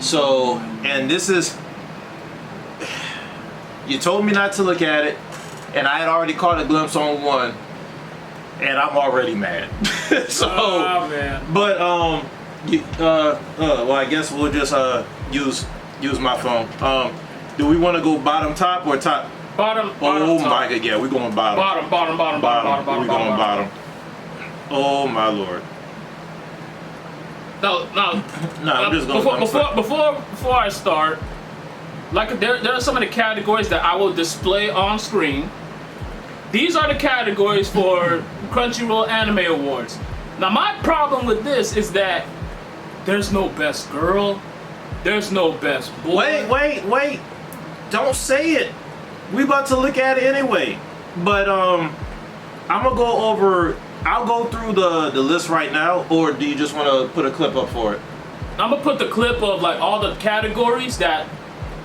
So, and this is, you told me not to look at it, and I had already caught a glimpse on one, and I'm already mad. So, man. But well, I guess we'll just use my phone. Do we want to go bottom top or top? Bottom. Oh top. my god, yeah, we're going bottom. Bottom. We're going bottom. Oh my lord. No. I'm just going. Before I start, like there are some of the categories that I will display on screen. These are the categories for Crunchyroll Anime Awards. Now my problem with this is that there's no best girl, there's no best boy. Wait! Don't say it. We about to look at it anyway. But I'm gonna go over. I'll go through the list right now, or do you just want to put a clip up for it? I'm gonna put the clip of like all the categories that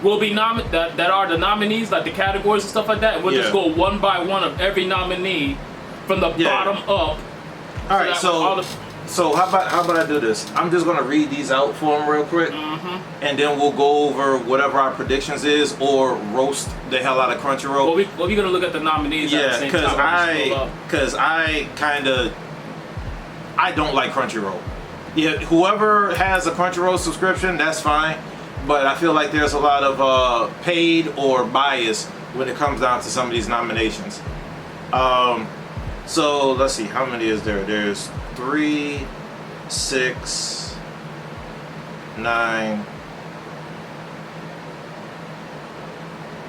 will be that are the nominees, like the categories and stuff like that. And we'll just go one by one of every nominee from the bottom up. All right, so how about I do this? I'm just gonna read these out for them real quick, and then we'll go over whatever our predictions is, or roast the hell out of Crunchyroll. Well, we're gonna look at the nominees at the same time. Because I don't like Crunchyroll. Yeah, whoever has a Crunchyroll subscription, that's fine. But I feel like there's a lot of paid or bias when it comes down to some of these nominations. So let's see, how many is there? There's 3, 6, 9.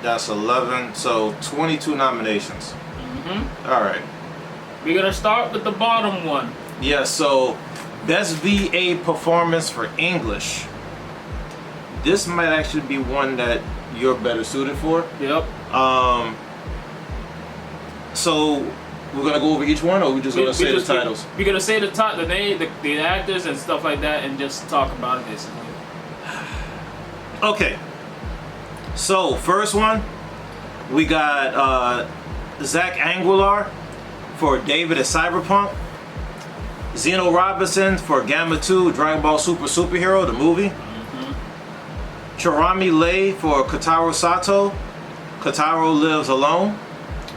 That's 11. So 22 nominations. All right. We're gonna start with the bottom one. Yeah. So best VA performance for English. This might actually be one that you're better suited for. Yep. So we're gonna go over each one, or we just gonna say the titles? We're gonna say the name, the actors and stuff like that, and just talk about it basically. Okay. So first one, we got Zach Angular for David at Cyberpunk, Zeno Robinson for Gamma 2 Dragon Ball Super Superhero, the movie. Charami Lei for Kotaro Sato, Kotaro Lives Alone.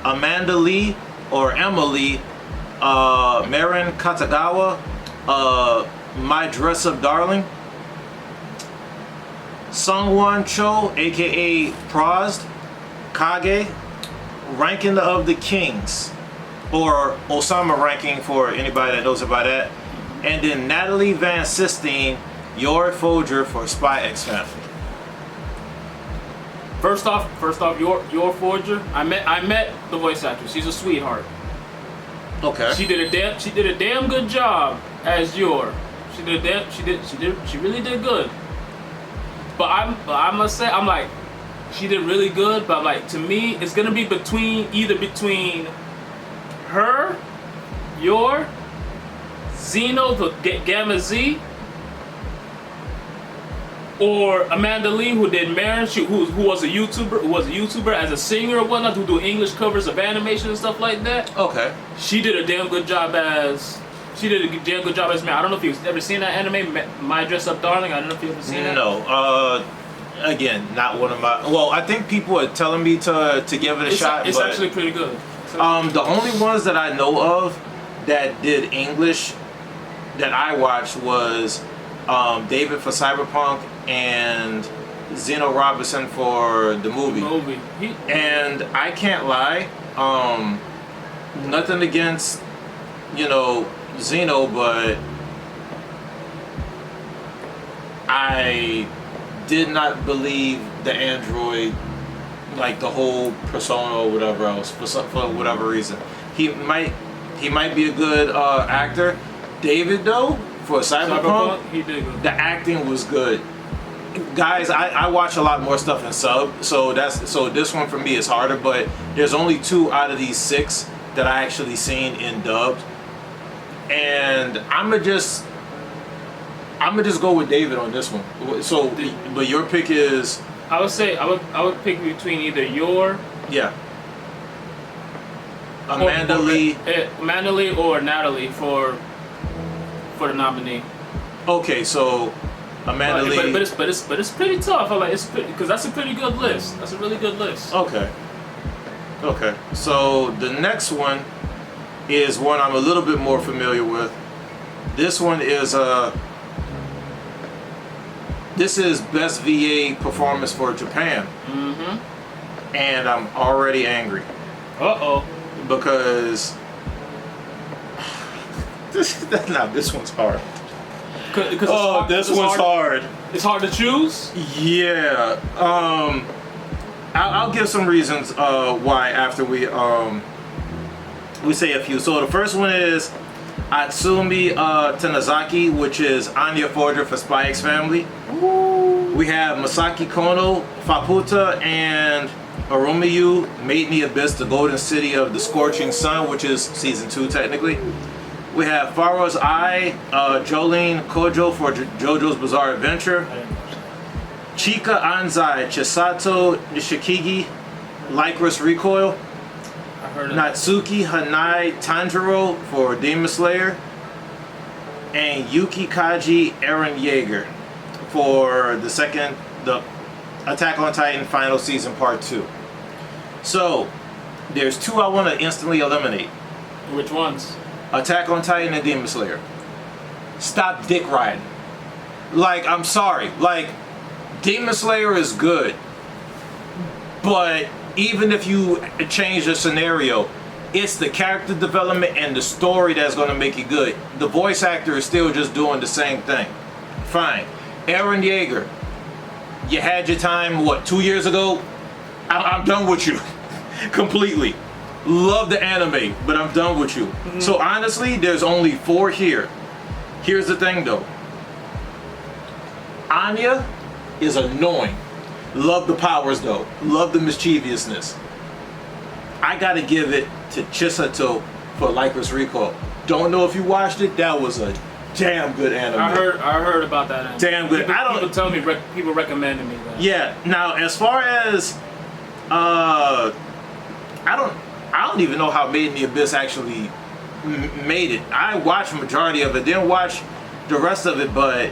Amanda Lee or Emily, Marin Katagawa, My Dress Up Darling. Sungwon Cho, aka Prozd, Kage, Ranking of the Kings, or Osama Ranking for anybody that knows about that. And then Natalie Van Sistine, Your Folger for Spy X Family. First off, your Forger. I met the voice actress. She's a sweetheart. Okay. She did a damn good job as Yor. She really did good. But I must say, I'm like, she did really good. But like, to me, it's gonna be either between her, Yor, Zeno, the Gamma Z, or Amanda Lee, who did Marin, who was a YouTuber as a singer or whatnot, who do English covers of animation and stuff like that. Okay. She did a damn good job as Marin. I don't know if you've ever seen that anime, My Dress Up Darling. I don't know if you've ever seen that. No. Again, not one of my. Well, I think people are telling me to give it a shot. It's actually pretty good. The only ones that I know of that did English that I watched was David for Cyberpunk and Zeno Robinson for the movie. And I can't lie, nothing against, Zeno, but I did not believe the android, like the whole persona or whatever else, for whatever reason. He might be a good actor. David, though, for Cyberpunk, he did good. The acting was good. Guys, I watch a lot more stuff in sub, so this one for me is harder, but there's only 2 out of these 6 that I actually seen in dubbed. And I'ma just go with David on this one. So, but your pick is? I would say I would pick between either Yor, Amanda Lee or Natalie for the nominee. Okay, so Amanda Lee. But it's pretty tough. I'm like, it's because that's a pretty good list. That's a really good list. Okay. Okay. So the next one is one I'm a little bit more familiar with. This one is this is best VA performance for Japan. Mm-hmm. And I'm already angry. Uh-oh. Because this one's hard. This one's hard. It's hard to choose? Yeah. I'll give some reasons why after we say a few. So the first one is Atsumi Tanizaki, which is Anya Forger for Spy X Family. Ooh. We have Masaki Kono, Faputa, and Arumiyu, Made in the Abyss, the Golden City of the Scorching Sun, which is season 2 technically. We have Pharaoh's Eye, Jolene Kojo for JoJo's Bizarre Adventure. Chika Anzai, Chisato Nishikigi, Lycris Recoil. I heard Natsuki Hanai Tanjiro for Demon Slayer. And Yuki Kaji Eren Yeager for the Attack on Titan Final Season Part 2. So, there's 2 I want to instantly eliminate. Which ones? Attack on Titan and Demon Slayer. Stop dick riding. Like, I'm sorry. Like, Demon Slayer is good. But even if you change the scenario, it's the character development and the story that's going to make it good. The voice actor is still just doing the same thing. Fine. Eren Yeager. You had your time, what, 2 years ago? I'm done with you. Completely. Love the anime, but I'm done with you. Mm-hmm. So honestly, there's only 4 here. Here's the thing though. Anya is annoying. Love the powers though. Love the mischievousness. I gotta give it to Chisato for Lycris Recoil. Don't know if you watched it. That was a damn good anime. I heard about that anime. Damn good. People tell me, people recommended me that. Yeah. Now, as far as I don't even know how Made in the Abyss actually made it. I watched the majority of it, didn't watch the rest of it, but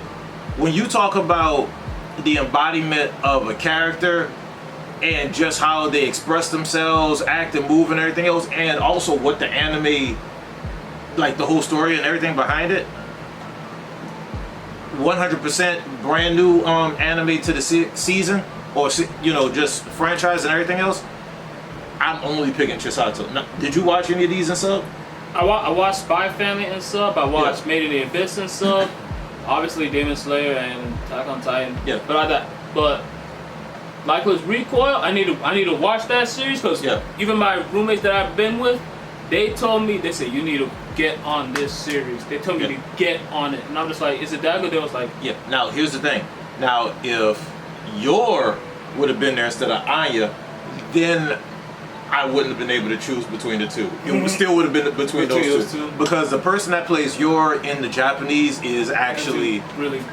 when you talk about the embodiment of a character and just how they express themselves, act and move and everything else, and also what the anime, like the whole story and everything behind it, 100% brand new anime to the season, or just franchise and everything else. I'm only picking Chisato. Now, did you watch any of these in sub? I watched Spy Family in sub. I watched Made in the Abyss in sub. Obviously Demon Slayer and Attack on Titan. Yeah. But Lycris Recoil, I need to watch that series because even my roommates that I've been with, they said you need to get on this series. They told me to get on it, and I'm just like, is it that good? They was like, yeah. Now here's the thing. Now if Yor would have been there instead of Anya, then I wouldn't have been able to choose between the two. It still would have been between those two. Because the person that plays Yor in the Japanese is actually really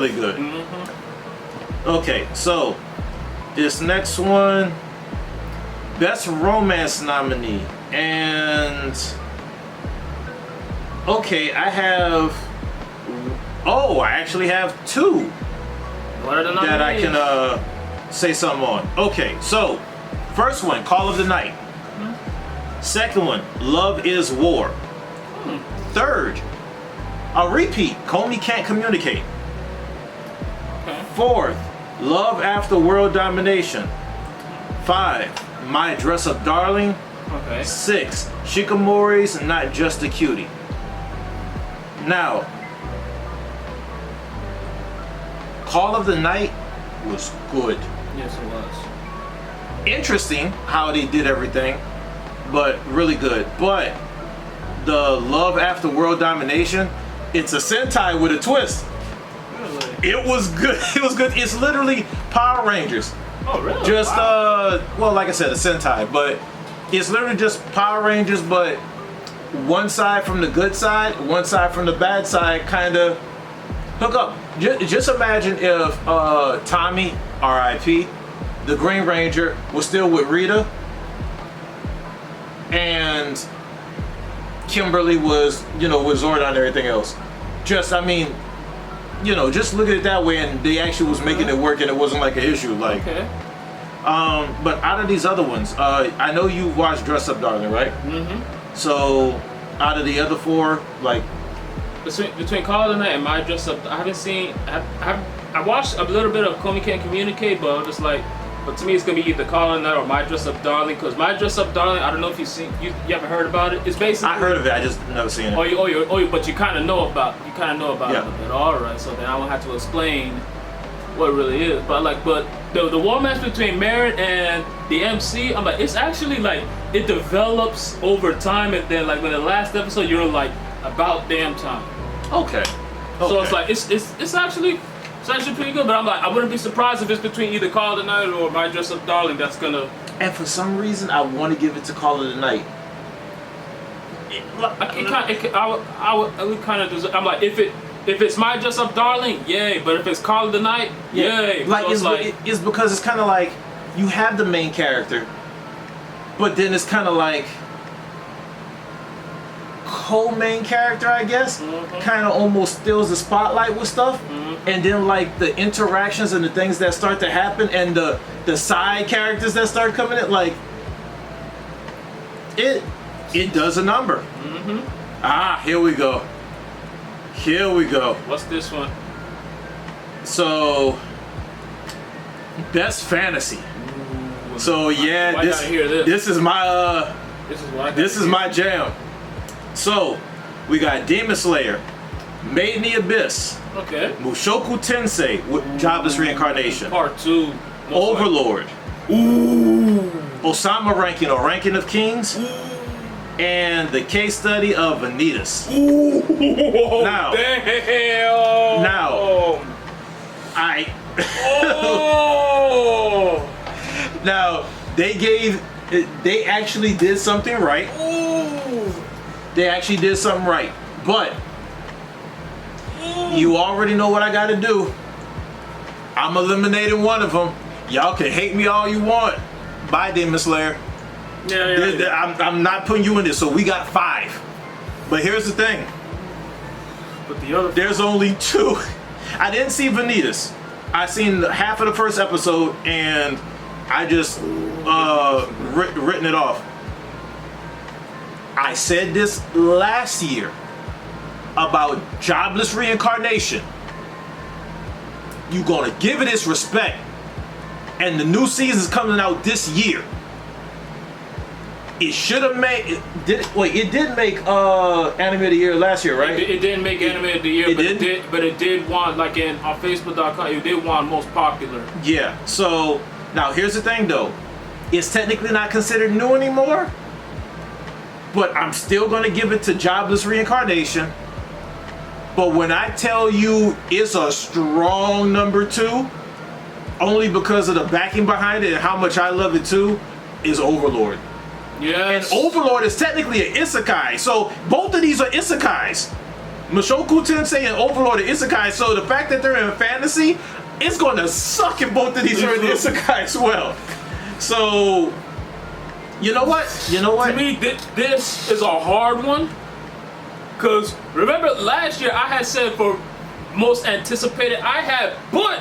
good. Mm-hmm. Okay, so this next one, Best Romance nominee. And okay, I actually have 2 what are the nominees? that I can say something on. Okay, so first one, Call of the Night. Second one, Love is War. Third, a repeat, Comey Can't Communicate. Okay. Fourth, Love After World Domination. 5, My Dress Up Darling. Okay. 6, Shikamori's Not Just a Cutie. Now, Call of the Night was good. Yes, it was. Interesting how they did everything, but really good. But the Love After World Domination, it's a Sentai with a twist. Really? It was good. It was good. It's literally Power Rangers. Oh, really? Just wow. Well, like I said, a Sentai, but it's literally just Power Rangers, but one side from the good side, one side from the bad side, kind of hook up. Just imagine if Tommy, R.I.P., the Green Ranger, was still with Rita, and Kimberly was, with Zordon and everything else. you know, just look at it that way, and they actually was making it work, and it wasn't like an issue. Like, Okay. but out of these other ones, I know you watched Dress Up Darling, right? Mm-hmm. So, out of the other four, like, Between Call of the Night and My Dress Up, I haven't seen. I watched a little bit of Comey Can't Communicate, but I'm just like, but to me it's gonna be either Call of the Night or My Dress Up Darling. Cause My Dress Up Darling, I don't know if you haven't heard about it. It's basically. I heard of it, I just never seen it. But you kind of know about it a bit. All right, so then I won't have to explain what it really is. But the romance between Merritt and the MC, I'm like, it's actually like it develops over time, and then like when the last episode, you're like about damn time. Okay. So it's like it's actually pretty good. But I'm like, I wouldn't be surprised if it's between either Call of the Night or My Dress Up Darling. That's gonna. And for some reason, I want to give it to Call of the Night. I would kind of. I'm like, if it's My Dress Up Darling, yay. But if it's Call of the Night, yay. Like, So it's because it's kind of like you have the main character, but then it's kind of like co-main character, I guess. Mm-hmm. Kind of almost steals the spotlight with stuff, and then like the interactions and the things that start to happen, and the side characters that start coming in, like it does a number. Mm-hmm. Here we go. What's this one? So, best fantasy. Ooh. So yeah, I gotta hear this. This is my This is my jam. So, we got Demon Slayer, Made in the Abyss, Okay. Mushoku Tensei with Jobless Reincarnation, Part 2. Overlord, Ooh. Osama Ranking or Ranking of Kings, and the case study of Vanitas. Ooh. Now- Damn. Now- Oh. Now, they actually did something right. Ooh. They actually did something right. But you already know what I gotta do. I'm eliminating one of them. Y'all can hate me all you want. Bye, Demon Slayer. Yeah. I'm not putting you in this, so we got 5. But here's the thing. But the other. There's only 2. I didn't see Vanitas. I seen half of the first episode, and I just written it off. I said this last year about Jobless Reincarnation. You gonna give it its respect, and the new season's coming out this year. It should have made. It did make Anime of the Year last year, right? It didn't make Anime of the Year, It but didn't? it did want, like on Facebook.com, it did want most popular. Yeah. So now here's the thing, though. It's technically not considered new anymore, but I'm still gonna give it to Jobless Reincarnation. But when I tell you it's a strong number 2, only because of the backing behind it and how much I love it too, is Overlord. Yes. And Overlord is technically an isekai, so both of these are isekais. Mushoku Tensei and Overlord are isekais, so the fact that they're in fantasy, it's gonna suck if both of these are in isekai as well. So, you know what? To me, this is a hard one. Because remember last year I had said for most anticipated, I had put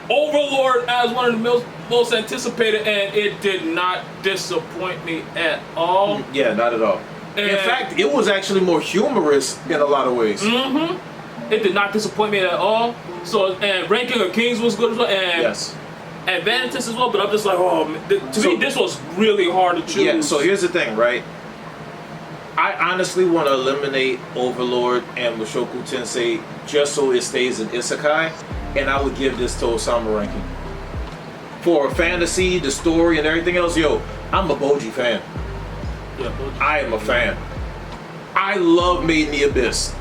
Overlord as one of the most anticipated, and it did not disappoint me at all. Yeah, not at all. In fact, it was actually more humorous in a lot of ways. Mm-hmm. It did not disappoint me at all. So, and Ranking of Kings was good as well, and Yes. and Vanitas as well. But I'm just like, oh, to me, this was really hard to choose. Yeah, so here's the thing, right? I honestly want to eliminate Overlord and Mushoku Tensei just so it stays in isekai, and I would give this to Osama Ranking. For fantasy, the story, and everything else, yo, I'm a Boji fan. Yeah, Boji. I am a fan. I love Made in the Abyss.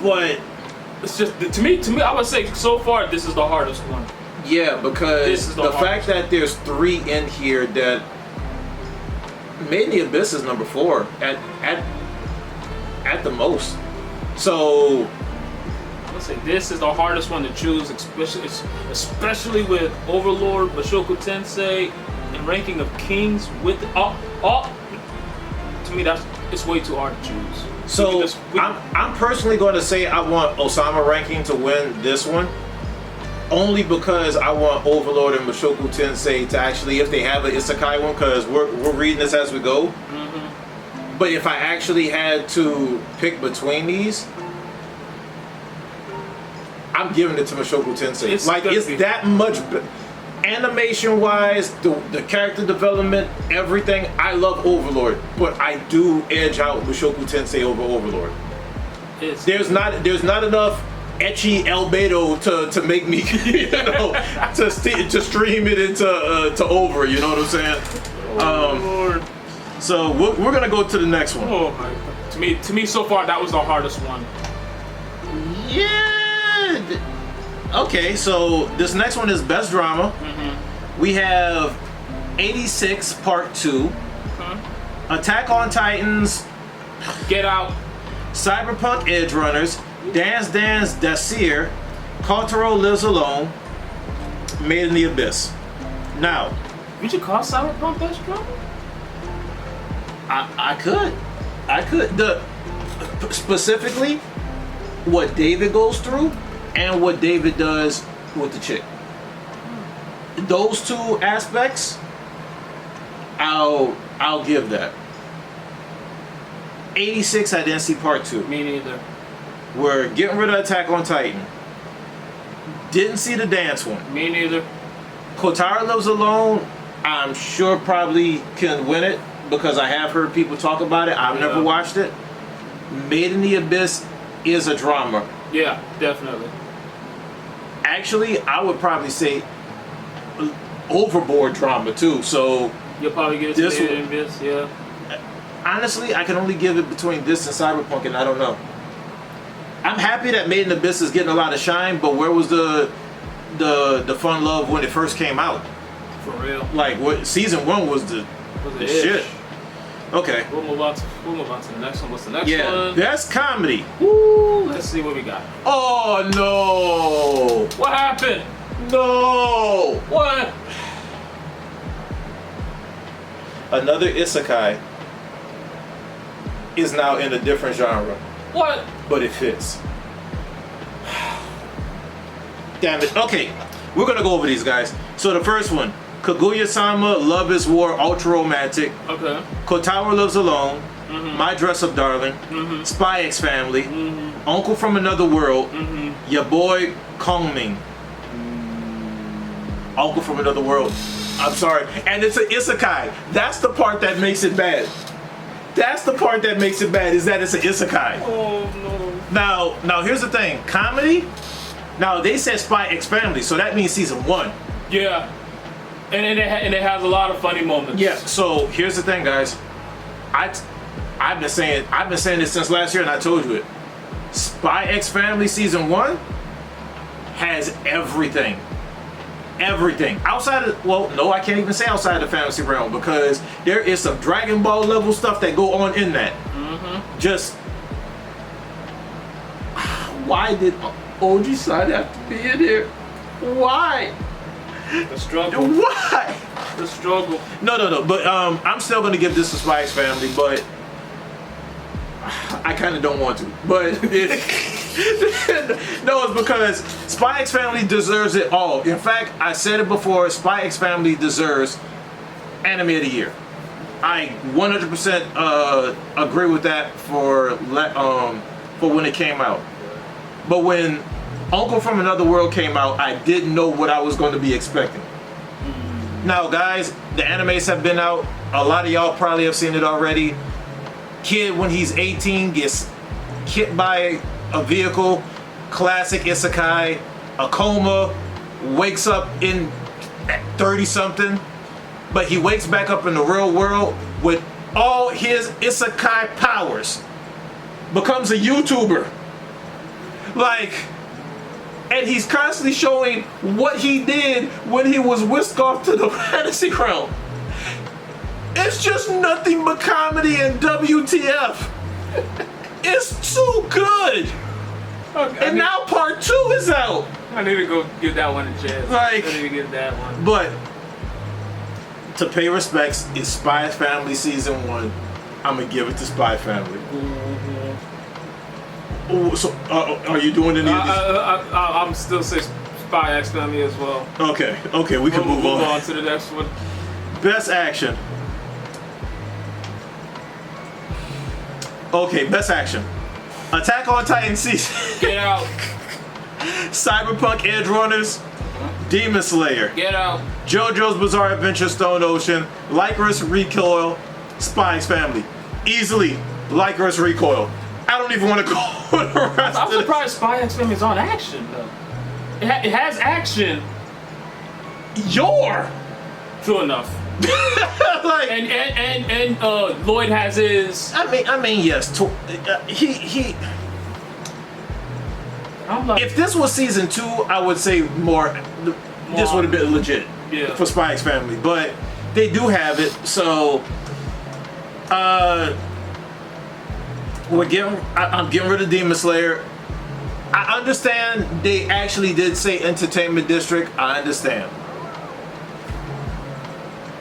But It's just to me, I would say so far this is the hardest one. yeah, This because is the the fact that there's 3 in here that Made in the Abyss is number 4 at the most. So I'm gonna say this is the hardest one to choose, especially with Overlord, Mushoku Tensei, and Ranking of Kings with all. To me, it's way too hard to choose. So I'm personally going to say I want Osama Ranking to win this one, only because I want Overlord and Mushoku Tensei to actually, if they have an Isekai one, because we're reading this as we go. Mm-hmm. But if I actually had to pick between these, I'm giving it to Mushoku Tensei. It's that much. Animation wise, the character development, everything, I love Overlord, but I do edge out Mushoku Tensei over Overlord. There's not enough ecchi Albedo to make me, to stream it into to over. You know what I'm saying? Lord. So we're gonna go to the next one. Oh my God. To me, so far that was the hardest one. Yeah. Okay, so this next one is Best Drama. Mm-hmm. We have 86 Part 2, Attack on Titans, Get Out, Cyberpunk Edge Runners, Dance Dance Daseer, Crunchyroll Lives Alone, Made in the Abyss. Now, would you call Cyberpunk Best Drama? I could. Specifically, what David goes through and what David does with the chick. Those two aspects, I'll give that. 86, I didn't see Part 2. Me neither. We're getting rid of Attack on Titan. Didn't see the dance one. Me neither. Kotaro Lives Alone, I'm sure probably can win it because I have heard people talk about it. I've never watched it. Made in the Abyss is a drama. Yeah, definitely. Actually, I would probably say overboard drama too. So you'll probably get it to Made in the Abyss, yeah. Honestly, I can only give it between this and Cyberpunk, and I don't know. I'm happy that Made in the Abyss is getting a lot of shine, but where was the fun love when it first came out? For real. Like what season 1 was the shit. Okay. We'll move on to the next one. What's the next one? Best comedy. Woo! Let's see what we got. Oh no! What happened? No! What? Another isekai is now in a different genre. What? But it fits. Damn it. Okay, we're gonna go over these guys. So the first one, Kaguya-sama, Love is War, Ultra Romantic. Okay. Kotaro Lives Alone. Mm-hmm. My Dress Up Darling. Mm-hmm. Spy X Family. Mm-hmm. Uncle from Another World. Mm-hmm. Your Boy Kongming. Uncle from Another World. I'm sorry. And it's an isekai. That's the part that makes it bad. That's the part that makes it bad, is that it's an isekai. Oh no. Now here's the thing. Comedy. Now they said Spy X Family, so that means season 1. Yeah. And it has a lot of funny moments. Yeah. So here's the thing, guys. I've been saying this since last year, and I told you it. Spy X Family season 1 has everything. Everything outside of, well, no, I can't even say outside the fantasy realm, because there is some Dragon Ball level stuff that go on in that. Mm-hmm. Just why did Oji-san have to be in here? Why? The struggle. Why? The struggle. No. But I'm still gonna give this to Spy X Family, but I kind of don't want to. But no, it's because Spy X Family deserves it all. In fact, I said it before. Spy X Family deserves Anime of the Year. I 100% agree with that for when it came out. But when Uncle from Another World came out, I didn't know what I was going to be expecting. Now, guys, the animes have been out. A lot of y'all probably have seen it already. Kid, when he's 18, gets hit by a vehicle. Classic isekai. A coma. Wakes up in 30-something. But he wakes back up in the real world with all his isekai powers. Becomes a YouTuber. Like, and he's constantly showing what he did when he was whisked off to the fantasy realm. It's just nothing but comedy and WTF. It's too good. Okay, and now part 2 is out. I need to go give that one a chance. Like, I need to give that one. But to pay respects, it's Spy Family season 1. I'm gonna give it to Spy Family. Mm-hmm. So, are you doing any of these? I'm still say Spy X Family as well. Okay, we can We'll move on. on to the next one. Best action. Okay, best action. Attack on Titan season. Get out. Cyberpunk Edge Runners. Demon Slayer. Get out. JoJo's Bizarre Adventure Stone Ocean. Lycra's Recoil. Spy X Family. Easily Lycra's Recoil. I don't even want to go with the rest I'm of this. surprised Spy X Family is on action though. It has action. True enough. Like, And Lloyd has his. I mean, yes. He. I'm like, If this was season 2, I would say more. This would have been legit. Yeah. For Spy X Family, but they do have it. So, I'm getting rid of Demon Slayer. I understand they actually did say Entertainment District. I understand.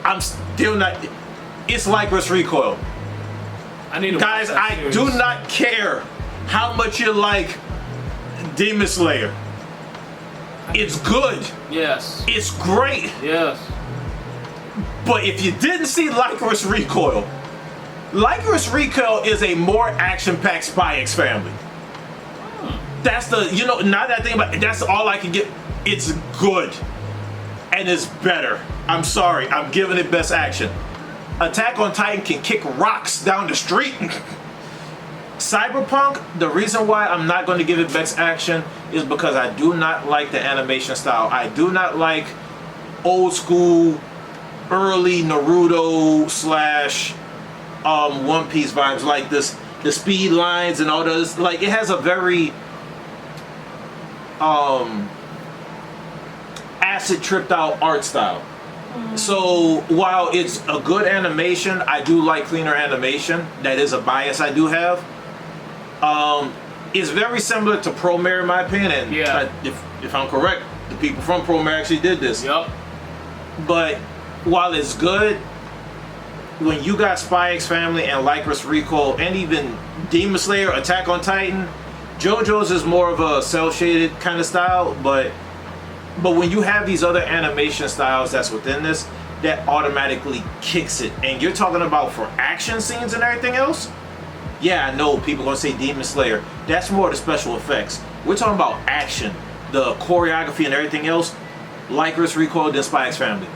I'm still not. It's Lycra's Recoil. I need to Guys, watch that I series. do not care how much you like Demon Slayer. It's good. Yes. It's great. Yes. But if you didn't see Lycra's Recoil is a more action-packed Spy X Family. That's the, now that I think about it, that's all I can get. It's good. And it's better. I'm sorry, I'm giving it best action. Attack on Titan can kick rocks down the street. Cyberpunk, the reason why I'm not going to give it best action is because I do not like the animation style. I do not like old school, early Naruto / One Piece vibes, like this, the speed lines and all those. Like, it has a very acid tripped out art style. So while it's a good animation, I do like cleaner animation. That is a bias I do have. It's very similar to Promare in my opinion. And Yeah. if I'm correct, the people from Promare actually did this. Yup. But while it's good, when you got Spy X Family and Lycra's Recoil and even Demon Slayer, Attack on Titan, JoJo's is more of a cel-shaded kind of style, but when you have these other animation styles that's within this, that automatically kicks it. And you're talking about for action scenes and everything else? Yeah, I know people are gonna say Demon Slayer. That's more the special effects. We're talking about action, the choreography and everything else. Lycra's Recoil than Spy X Family.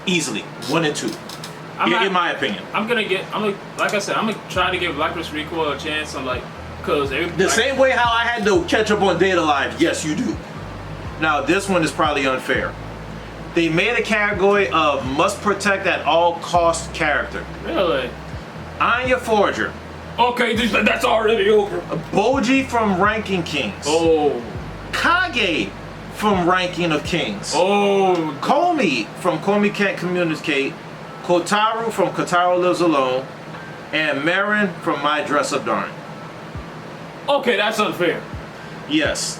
Easily. 1 and 2. In my opinion. Like I said, I'm gonna try to give Lycra's Recoil a chance. I'm like, cause The same way how I had to catch up on Data Live, yes you do. Now this one is probably unfair. They made a category of must protect at all cost character. Really? Anya Forger. Okay, that's already over. Boji from Ranking Kings. Oh. Kage from Ranking of Kings. Oh. Komi from Komi Can't Communicate. Kotaru from Kotaru Lives Alone. And Marin from My Dress Up Darn. Okay, that's unfair. Yes.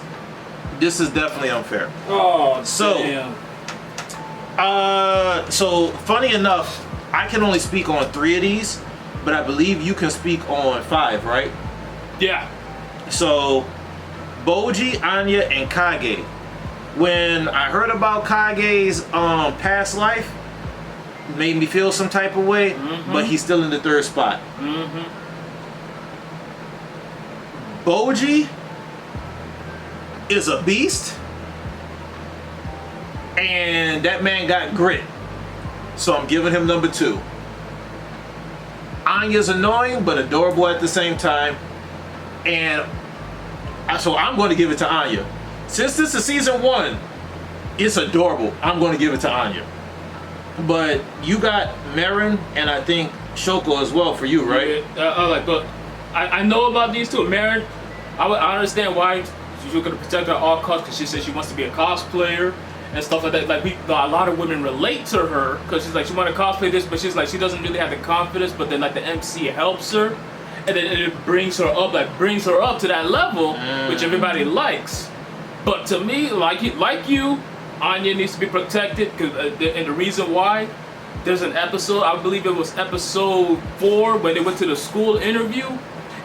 This is definitely unfair. Oh, So, damn. So funny enough, I can only speak on 3 of these, but I believe you can speak on 5, right? Yeah. So, Boji, Anya, and Kage. When I heard about Kage's past life, made me feel some type of way, but he's still in the 3rd spot. Boji is a beast, and that man got grit, so I'm giving him number 2. Anya's annoying but adorable at the same time, and so I'm going to give it to Anya. Since this is season 1, it's adorable. I'm going to give it to Anya. But you got Marin and I think Shoko as well for you, right? But I know about these two. Marin, I understand why she's going to protect her at all costs, because she says she wants to be a cosplayer and stuff like that. Like, a lot of women relate to her because she's like, she want to cosplay this, but she's like, she doesn't really have the confidence. But then like the MC helps her, and then it brings her up to that level, which everybody likes. But to me, like you, Anya needs to be protected, and the reason why, there's an episode, I believe it was episode 4, when they went to the school interview.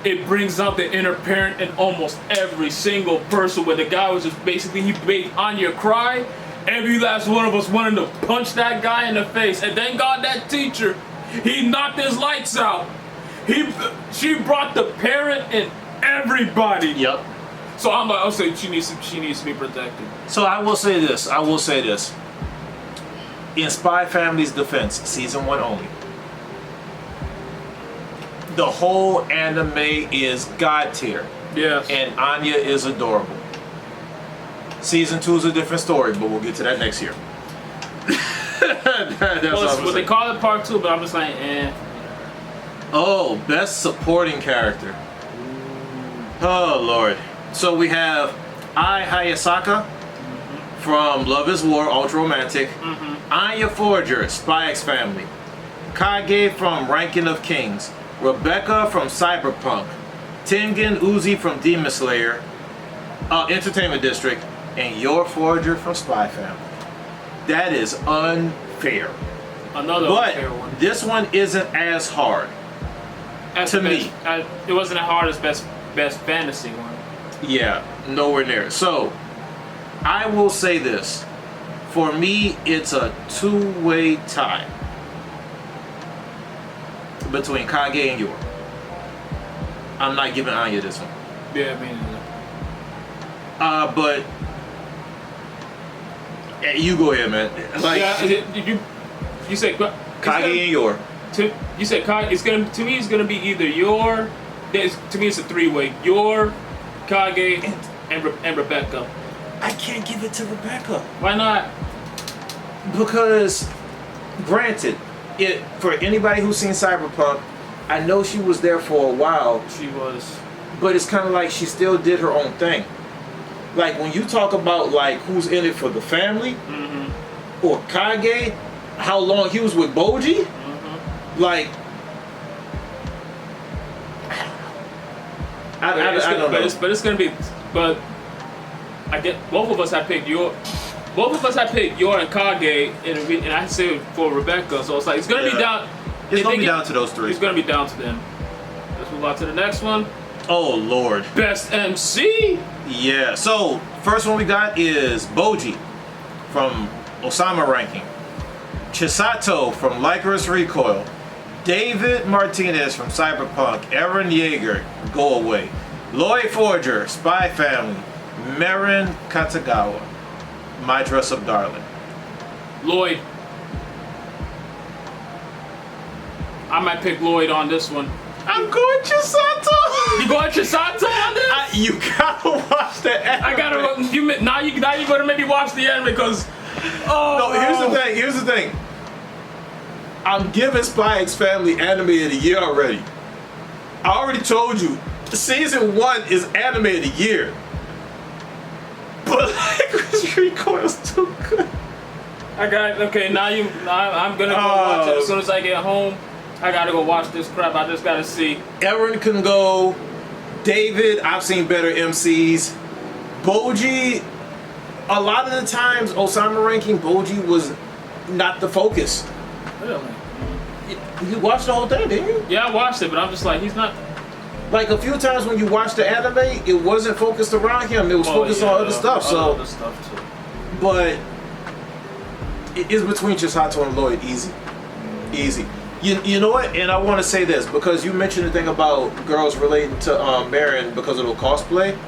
it brings out the inner parent in almost every single person. Where the guy was just basically, he made Anya cry. Every last one of us wanted to punch that guy in the face. And thank God that teacher, he knocked his lights out. She brought the parent and everybody. Yep. So I'm like, I'll say she needs to be protected. So I will say this. In Spy Family's defense, season 1 only, the whole anime is god tier. Yes. And Anya is adorable. Season 2 is a different story, but we'll get to that next year. Well, they call it part 2, but I'm just like, eh. Oh, best supporting character. Oh, Lord. So we have Ai Hayasaka from Love is War, Ultra Romantic. Anya Forger, Spy X Family. Kage from Ranking of Kings. Rebecca from Cyberpunk. Tengen Uzi from Demon Slayer. Entertainment District. And Your Forger from Spy Family. That is unfair. Another but unfair one. This one isn't as hard. To me. It wasn't as hard as best fantasy one. Yeah, nowhere near. So, I will say this. For me, it's a two-way tie between Kage and Yor. I'm not giving Anya this one. Yeah, I mean. But you go ahead, man. Like, yeah, you said Kage and Yor. You said Kage. It's gonna, to me, it's gonna be either Yor. To me, it's a three-way. Yor, Kage, and Rebecca. I can't give it to Rebecca. Why not? Because, granted, for anybody who's seen Cyberpunk, I know she was there for a while. She was. But it's kind of like she still did her own thing. Like, when you talk about, like, who's in it for the family, or Kage, how long he was with Boji, like, I don't know. But it's gonna be. But I get both of us. I picked Yor. Both of us. I picked Yor and Kage, and I said for Rebecca. So it's like it's gonna be down. It's gonna be down to those three. It's gonna be down to them. Let's move on to the next one. Oh Lord. Best MC. Yeah. So first one we got is Boji from Osama Ranking, Chisato from Lycurus Recoil, David Martinez from Cyberpunk, Eren Yeager, Go Away, Lloyd Forger, Spy Family, Marin Katagawa, My Dress Up Darling. Lloyd. I might pick Lloyd on this one. I'm going Chisato. You going Chisato on this? You gotta watch the anime. I gotta. Now you gotta maybe watch the anime because. Oh. No, here's the thing. I'm giving Spy X Family anime of the year already. I already told you, season 1 is anime of the year. But Lycurus Recoil is too good. Okay. Now I'm gonna go watch it as soon as I get home. I gotta go watch this crap. I just gotta see. Eren can go. David, I've seen better MCs. Boji, a lot of the times, Osama Ranking, Boji was not the focus. Really? You watched the whole thing, didn't you? Yeah, I watched it, but I'm just like, he's not. Like a few times when you watched the anime, it wasn't focused around him. It was focused on other stuff. So, other stuff too. but it is between Chisato and Lloyd. Easy. You know what? And I want to say this because you mentioned the thing about girls relating to Marin because of the cosplay.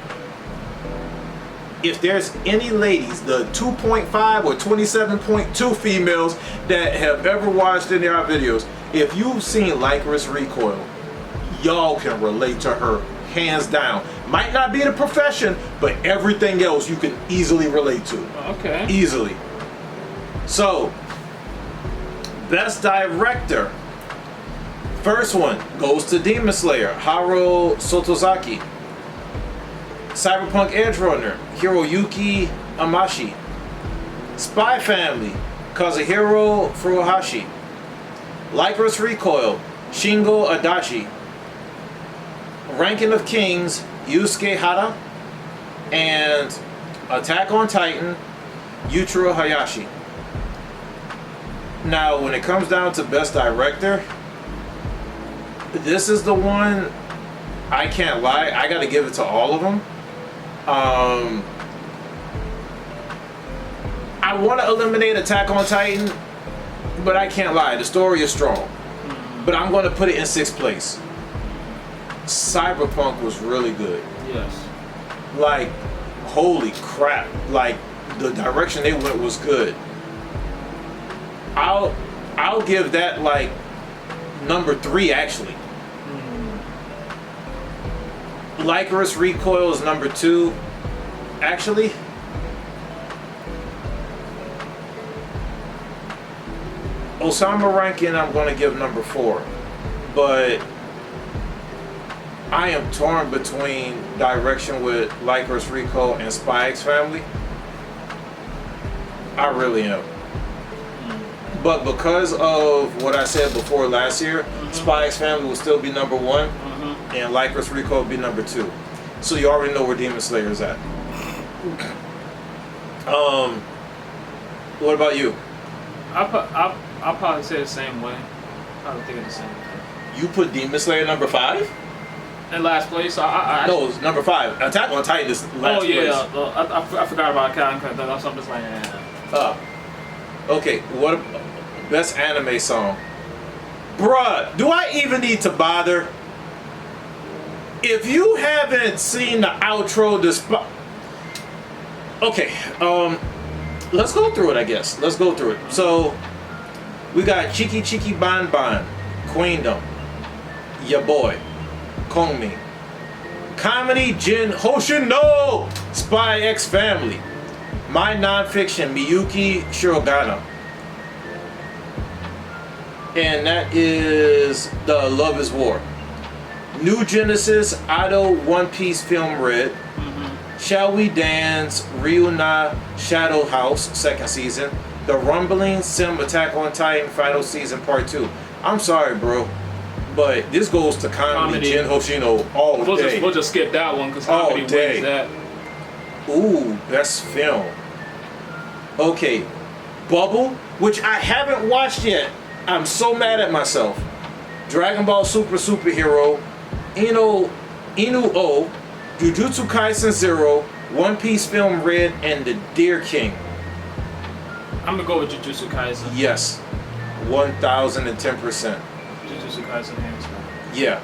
If there's any ladies, the 2.5 or 27.2 females that have ever watched any of our videos, if you've seen Lycurus Recoil, y'all can relate to her hands down. Might not be the profession, but everything else you can easily relate to. Okay. Easily. So, best director. First one goes to Demon Slayer, Haro Sotozaki. Cyberpunk Edge Runner, Hiroyuki Amashi. Spy Family, Kazuhiro Furuhashi. Lycurus Recoil, Shingo Adachi. Ranking of Kings, Yusuke Hara. And Attack on Titan, Yujiro Hayashi. Now, when it comes down to Best Director, this is the one I can't lie. I got to give it to all of them. I want to eliminate Attack on Titan, but I can't lie. The story is strong. But I'm going to put it in 6th place. Cyberpunk was really good. Yes. Like, holy crap. Like, the direction they went was good. I'll give that, like, number 3, actually. Lycoris Recoil is number 2. Actually, Osama Rankin I'm going to give number 4. But I am torn between direction with Lycoris Recoil and Spy X Family. I really am. But because of what I said before last year, Spy X Family will still be number 1, and Lycoris Recoil will be number 2. So you already know where Demon Slayer is at. What about you? I'll probably say the same way. I would think of the same thing. You put Demon Slayer number 5? In last place, No, it's number 5. Attack on Titan is last place. I forgot about Karen because that's something like yeah. Okay, what best anime song? Bruh, do I even need to bother? If you haven't seen the outro, okay, let's go through it, I guess. Let's go through it. So, we got Chiki Chiki Ban Ban, Queendom, Ya Boy, Kongmi, Comedy Jin Hoshino, Spy X Family, My Nonfiction, Miyuki Shirogana. And that is the Love is War. New Genesis, Ado, One Piece Film Red. Shall We Dance, Ryuna, Shadow House, 2nd season. The Rumbling, Sim, Attack on Titan, Final Season, Part 2. I'm sorry, bro, but this goes to Comedy Jin Hoshino all day. We'll just skip that one because Comedy wins that. Ooh, best film. Okay, Bubble, which I haven't watched yet. I'm so mad at myself. Dragon Ball Super Superhero, Inu O, Jujutsu Kaisen Zero, One Piece Film Red, and The Deer King. I'm gonna go with Jujutsu Kaisen. Yes, 1010%. Jujutsu Kaisen hands down. Yeah.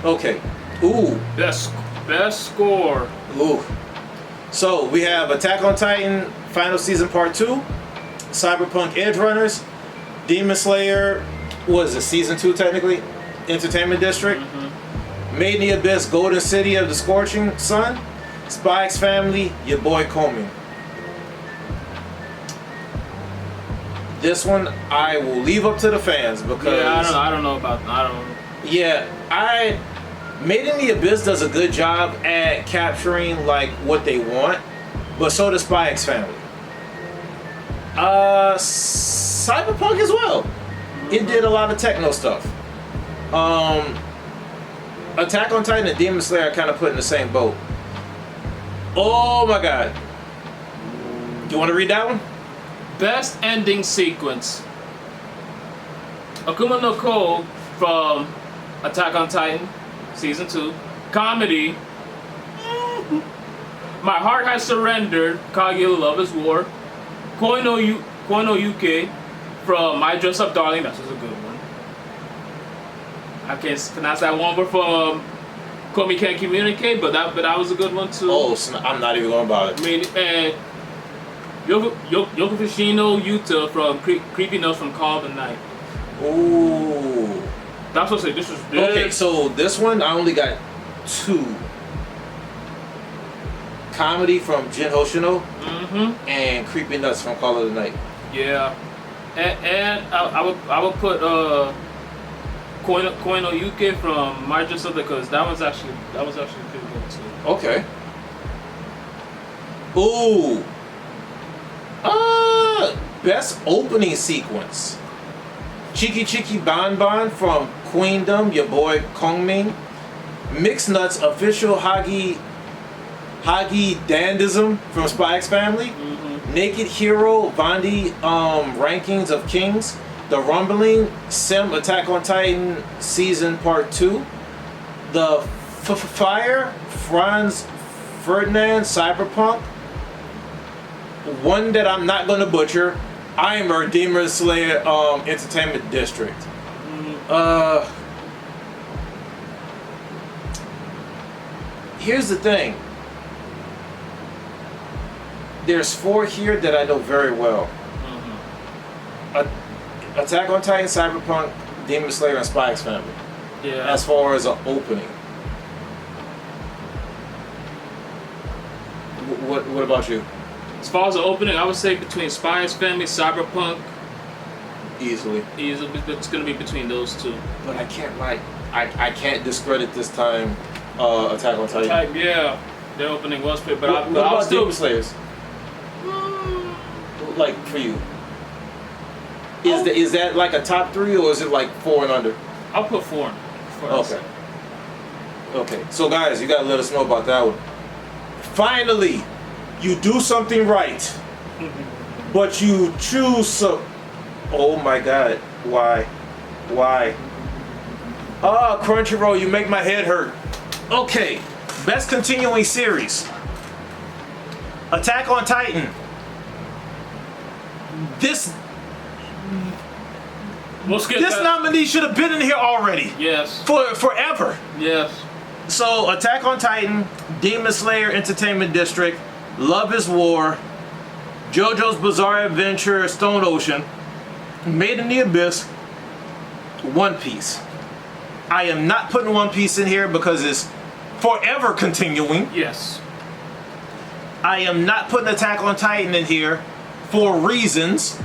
Okay. Ooh. Best score. Ooh. So we have Attack on Titan Final Season Part 2, Cyberpunk Edge Runners, Demon Slayer, what is it, Season 2 technically? Entertainment District, Made in the Abyss, Golden City of the Scorching Sun, Spy X Family, Your Boy Komi. This one I will leave up to the fans because I don't know about that. Yeah, Made in the Abyss does a good job at capturing like what they want, but so does Spy X Family. Cyberpunk as well. It did a lot of techno stuff. Attack on Titan and Demon Slayer are kind of put in the same boat. Oh my god. Do you want to read that one? Best ending sequence. Akuma no Ko from Attack on Titan, Season 2. Comedy. My Heart Has Surrendered, Kaguya Love is War. Koi no Yuke from My Dress Up Darling, that was a good one. I can't pronounce that one word from Komi Can't Communicate, but that was a good one too. Oh, so I'm not even going to bother. I mean, and Yoko Fushino Yuta from Creepy Notes from Call of the Night. Ooh. That's what I say. This was okay. So this one I only got 2. Comedy from Jin Hoshino, and Creepy Nuts from Call of the Night. Yeah, and I would put Koi no Yuke from My Dress Up because that was actually pretty good too. Okay. Ooh. Best opening sequence. Chiki Chiki Ban Ban from Queendom, Your Boy Kongming. Mixed Nuts official Hagi Dandism from Spy X Family. Naked Hero Vandi Rankings of Kings. The Rumbling Sim Attack on Titan Season Part 2. the Fire, Franz Ferdinand, Cyberpunk. One that I'm not gonna butcher. Eimer, Demon Slayer, Entertainment District. Here's the thing. There's 4 here that I know very well. Attack on Titan, Cyberpunk, Demon Slayer, and Spy X Family. Yeah. As far as an opening. What about you? As far as the opening, I would say between Spy X Family, Cyberpunk. Easily. It's gonna be between those two. But I can't I can't discredit this time Attack on Titan. Yeah, their opening was pretty, but What I'll about still. Demon Slayers? Like for you? Is that like a top 3 or is it like 4 and under? I'll put 4. Okay. Okay. So guys, you gotta let us know about that one. Finally, you do something right, but you choose some. Oh my God! Why? Ah, Crunchyroll, you make my head hurt. Okay, best continuing series. Attack on Titan. This We'll skip this that. nominee should have been in here already. Yes. Forever. Yes. So, Attack on Titan, Demon Slayer Entertainment District, Love is War, JoJo's Bizarre Adventure, Stone Ocean, Made in the Abyss, One Piece. I am not putting One Piece in here because it's forever continuing. Yes. I am not putting Attack on Titan in here for reasons.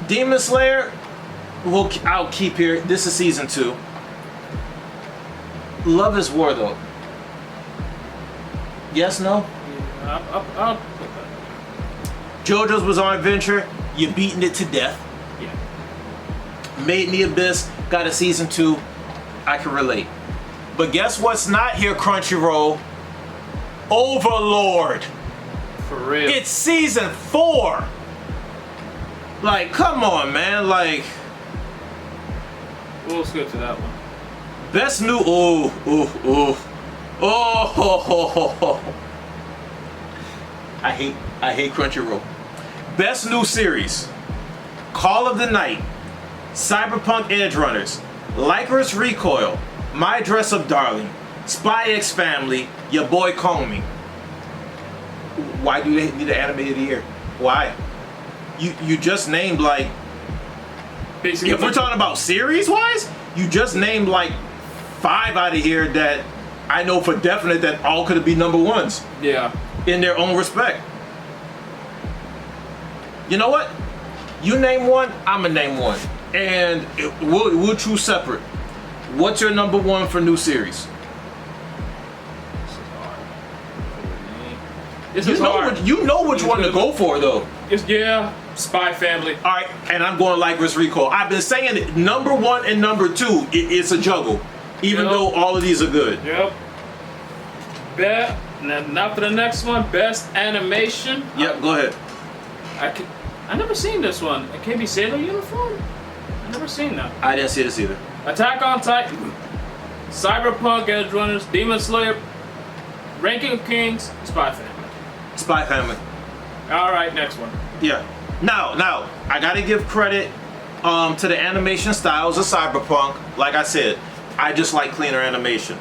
Demon Slayer, I'll keep here. This is season 2. Love is War, though. Yes, no? Yeah, I'll put that. JoJo's Bizarre Adventure, you're beating it to death. Yeah. Made in the Abyss, got a season 2. I can relate. But guess what's not here, Crunchyroll? Overlord. For real. It's season 4. Like, come on, man. Like, We'll skip to that one. best new. Oh. I hate Crunchyroll. Best new series: Call of the Night, Cyberpunk Edge Runners, Lycra's Recoil, My Dress Up Darling, Spy X Family, Your Boy Comey. Why do they need an animated of the year? Why? You just named like. Basically, If we're talking about series wise, you just named like 5 out of here that I know for definite that all could be number 1s Yeah. in their own respect. You know what? You name one, I'ma name one, and we'll choose separate. What's your number 1 for new series? This is hard. You know which one to go for though. Yeah, Spy Family. All right, and I'm going Lycra's Recoil. I've been saying it, number 1 and number 2, it's a juggle, even Yep. though all of these are good. Yep. Now for the next one, best animation. Yep, go ahead. I never seen this one. A KB Sailor uniform? I never seen that. I didn't see this either. Attack on Titan, Cyberpunk Edge Runners, Demon Slayer, Ranking of Kings, Spy Family. Spy Family. All right, next one. Yeah. Now, I gotta give credit to the animation styles of Cyberpunk. Like I said, I just like cleaner animation.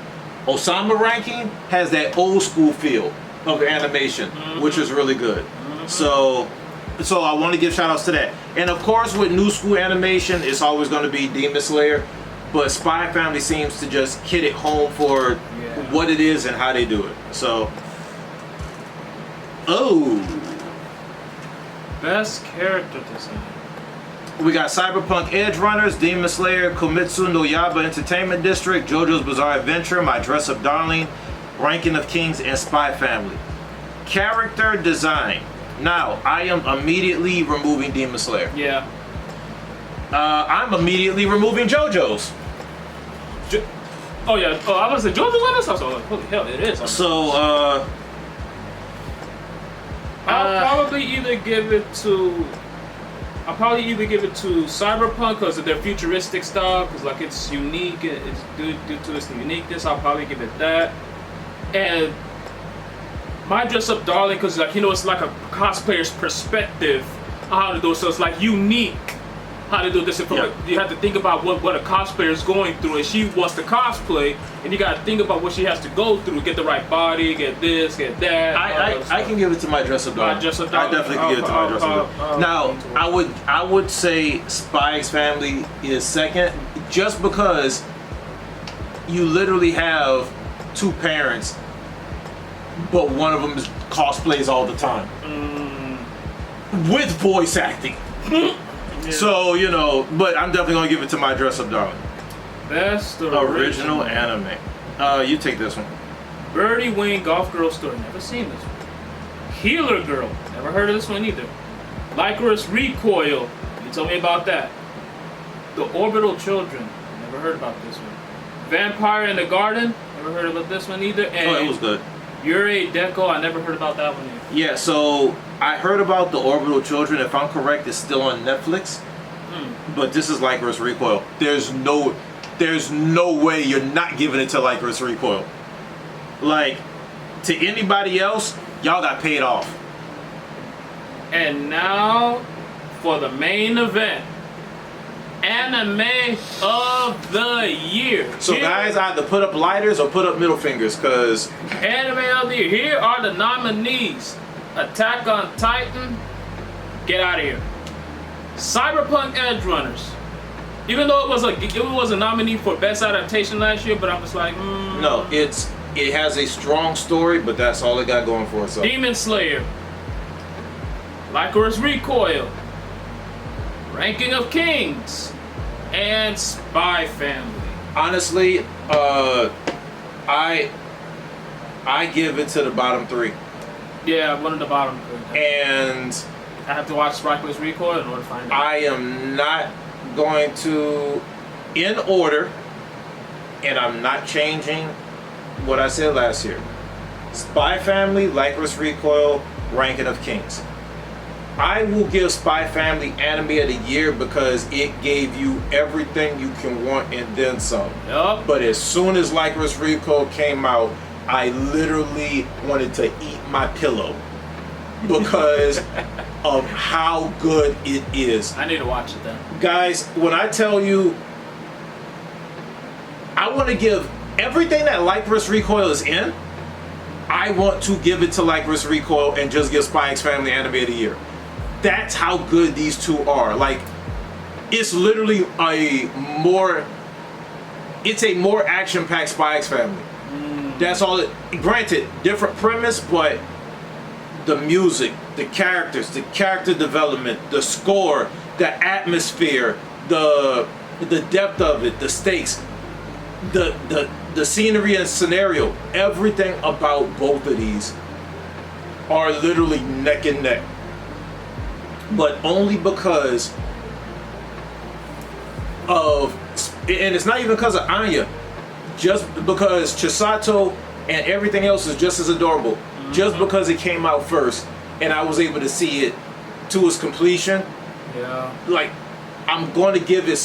Osama Ranking has that old school feel of animation, which is really good. So I want to give shout outs to that. And of course, with new school animation, it's always going to be Demon Slayer. But Spy Family seems to just hit it home for what it is and how they do it. So, Best character design. we got Cyberpunk Edge Runners, Demon Slayer, Komitsu no Yaiba Entertainment District, JoJo's Bizarre Adventure, My Dress Up Darling, Ranking of Kings, and Spy Family. Character design. Now, I am immediately removing Demon Slayer. Yeah. I'm immediately removing JoJo's. Oh yeah. Oh, I was saying JoJo's on this. I was like, holy hell, it is. So, I'll probably either give it to I'll probably either give it to Cyberpunk because of their futuristic style, because like it's unique, it's due to its uniqueness. I'll probably give it that. And My Dress Up Darling, because like it's like a cosplayer's perspective on how to do it, so it's like unique how to do this. You have to think about what a cosplayer is going through, and she wants to cosplay, and you got to think about what she has to go through, get the right body, get this, get that. I can give it to My Dress Up Darling. My Dress Up Darling. I definitely can give it to My Dress Up Darling. Now, I would say Spy X Family is second, just because you literally have two parents, but one of them cosplays all the time with voice acting. Yeah. So, but I'm definitely going to give it to My Dress Up Darling. Best original anime. You take this one. Birdie Wing Golf Girl Story. Never seen this one. Healer Girl. Never heard of this one either. Lycoris Recoil. You told me about that. The Orbital Children. Never heard about this one. Vampire in the Garden. Never heard about this one either. And it was good. Yurei Deco. I never heard about that one either. Yeah, so I heard about the Orbital Children. If I'm correct, it's still on Netflix. But this is Lycoris Recoil. There's no way you're not giving it to Lycoris Recoil. Like, to anybody else, y'all got paid off. And now for the main event. Anime of the year. So guys, either put up lighters or put up middle fingers, because Anime of the year. Here are the nominees. Attack on Titan. Get out of here. Cyberpunk Edge Runners. Even though it was a nominee for best adaptation last year, but I'm just like, no, it has a strong story, but that's all it got going for itself. Demon Slayer. Lycoris Recoil. Ranking of Kings. And Spy Family. Honestly, I give it to the bottom three. Yeah, one of the bottom three. And I have to watch Lycoris Recoil in order to find out. I am not going to, in order, and I'm not changing what I said last year. Spy Family, Lycoris Recoil, Ranking of Kings. I will give Spy Family Anime of the Year because it gave you everything you can want and then some. Yep. But as soon as Lycoris Recoil came out, I literally wanted to eat my pillow because of how good it is. I need to watch it then. Guys, when I tell you, I want to give everything that Lycoris Recoil is in, I want to give it to Lycoris Recoil and just give Spy X Family Anime of the Year. That's how good these two are. Like, it's literally a more action-packed Spy X Family. That's all it, granted, different premise, but the music, the characters, the character development, the score, the atmosphere, the depth of it, the stakes, the scenery and scenario, everything about both of these are literally neck and neck. But only because of, and it's not even because of Anya, just because Chisato and everything else is just as adorable. Just because it came out first and I was able to see it to its completion. Yeah. Like, I'm going to give it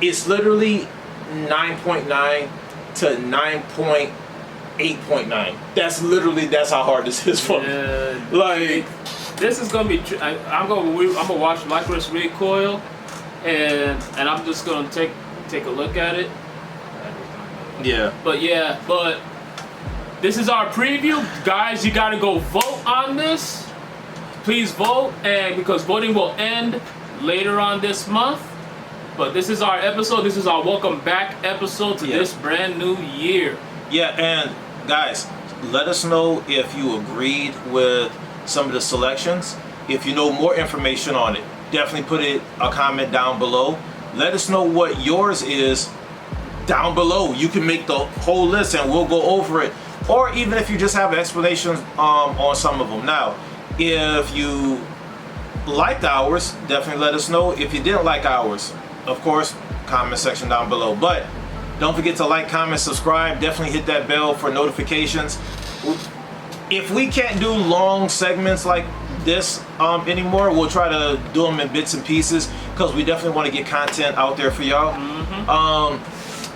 it's literally 9.9 to 9.8.9. That's how hard this is for me. Like, this is gonna be. I'm gonna watch Lycoris Recoil, and I'm just gonna take a look at it. Yeah. But this is our preview, guys. You gotta go vote on this. Please vote, and because voting will end later on this month. But this is our episode. This is our welcome back episode to this brand new year. Yeah, and guys, let us know if you agreed with some of the selections. If you know more information on it, definitely put a comment down below. Let us know what yours is down below. You can make the whole list and we'll go over it. Or even if you just have explanations on some of them. Now, if you liked ours, definitely let us know. If you didn't like ours, of course, comment section down below. But don't forget to like, comment, subscribe. Definitely hit that bell for notifications. If we can't do long segments like this anymore. We'll try to do them in bits and pieces because we definitely want to get content out there for y'all.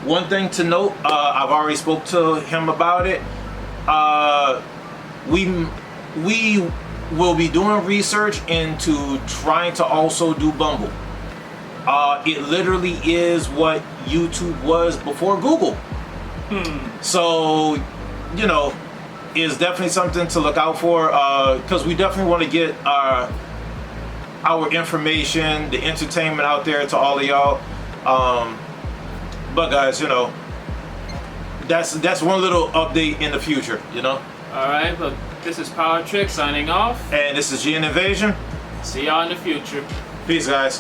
One thing to note, I've already spoke to him about it. We will be doing research into trying to also do Bumble. It literally is what YouTube was before Google. So, you know, it's definitely something to look out for because we definitely want to get our information, the entertainment out there to all of y'all. But guys, you know, that's one little update in the future, you know. All right, but this is Power Trick signing off. And this is G and Invasion. See y'all in the future. Peace, guys.